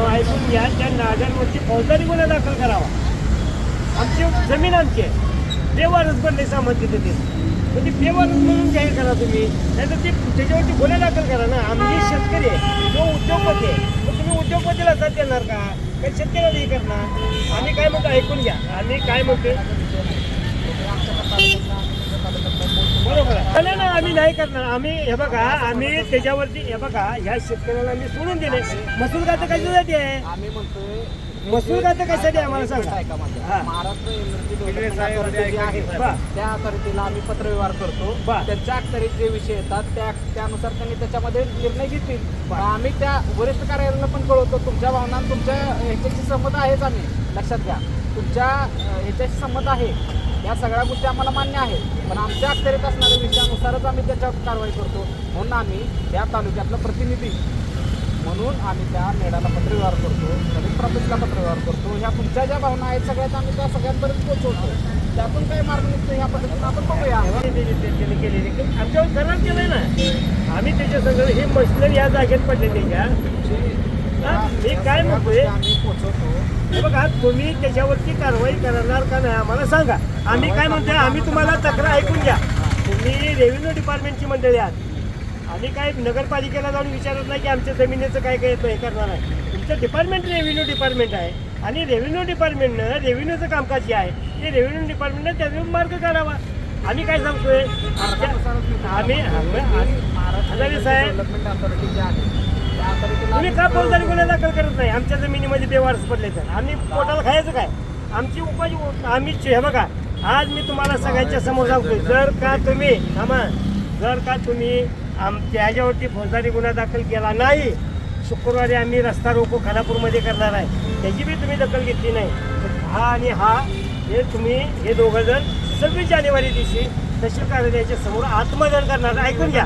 ऐकून घ्या, त्या नागांवरती फौजदारी गुन्हा दाखल करावा. आमची जमीन आमची आहे, बेवारस बनले सामान तिथे ते, म्हणजे बेवारस म्हणून जाहीर करा तुम्ही, नाही तर ते त्याच्यावरती गुन्हा दाखल करा ना. आम्ही शेतकरी आहे, जो उद्योगपती आहे, मग तुम्ही उद्योगपतीला साथ देणार का? काही शेतकऱ्याला हे करणार. आम्ही काय म्हणतो ऐकून घ्या, आम्ही काय म्हणतोय बरोबर आहे. नाही ना, आम्ही नाही करणार. आम्ही हे बघा, आम्ही त्याच्यावरती हे बघा, ह्या शेतकऱ्याला आम्ही सोडून दिले. महसूल खातं कशासाठी आहे? आम्ही म्हणतोय महसूल खातं कशासाठी आम्हाला सांगा. महाराष्ट्र एनर्जी डेव्हलपमेंट अथॉरिटी जी आहे त्या अथॉरिटीला आम्ही पत्रव्यवहार करतो. त्यांच्या अखत्यारीत जे विषय येतात त्यानुसार त्यांनी त्याच्यामध्ये निर्णय घेतील. आम्ही त्या वरिष्ठ कार्यालयाला पण कळवतो. तुमच्या भावना तुमच्या ह्याच्याशी सहमत आहेच. आम्ही लक्षात घ्या, तुमच्या ह्याच्याशी सहमत आहे, या सगळ्या गोष्टी आम्हाला मान्य आहेत. पण आमच्या अखत्यारीत असणाऱ्या विषयानुसारच आम्ही त्याच्यावर कारवाई करतो. म्हणून आम्ही त्या तालुक्यातलं प्रतिनिधी म्हणून आम्ही त्या मेढाला पत्रव्यवहार करतो, कलेक्टर ऑफिसला पत्रव्यवहार करतो. ह्या तुमच्या ज्या भावना आहेत सगळ्यात आम्ही त्या सगळ्यांपर्यंत पोहोचवतो. त्यातून काही मार्ग निघतो ह्या पद्धतीनं आपण बघूया. त्यांनी केलेली आमच्यावर करार केलाय ना. आम्ही त्याच्या सगळं हे मशिनरी या जागेत पडले त्याच्या. मी काय म्हणतोय, आम्ही पोहोचवतो. हे बघा, तुम्ही त्याच्यावरती कारवाई करणार का नाही आम्हाला सांगा. आम्ही काय म्हणतोय, आम्ही तुम्हाला तक्रार ऐकून घ्या. तुम्ही रेव्हेन्यू डिपार्टमेंटची मंडळी आहात. आम्ही काय नगरपालिकेला जाऊन विचारत नाही की आमच्या जमिनीचं काय काय हे करणार आहे. तुमचं डिपार्टमेंट रेव्हेन्यू डिपार्टमेंट आहे आणि रेव्हेन्यू डिपार्टमेंटनं रेव्हेन्यूचं कामकाज जे आहे ते रेव्हेन्यू डिपार्टमेंटनं त्याचा मार्ग काढावा. आम्ही काय सांगतोय, आम्ही हजारे साहेब डेव्हलपमेंट अथॉरिटी जी आहे त्या अथॉरिटीला तुम्ही का फौजदारी गुन्हा दाखल करत नाही? आमच्या जमिनीमध्ये बेवारस पडले तर आम्ही पोटाला खायचं काय? आमची उपाय आम्ही हे बघा, आज मी तुम्हाला सगळ्यांच्या समोर सांगतोय, जर का तुम्ही त्याच्यावरती फौजदारी गुन्हा दाखल केला नाही, शुक्रवारी आम्ही रस्ता रोको खानापूरमध्ये करणार आहे, त्याची बी तुम्ही दखल घेतली नाही, हा आणि हा हे तुम्ही हे दोघं जण 26 जानेवारी दिवशी तहसील कार्यालयाच्या समोर आत्मदहन करणार. ऐकून घ्या.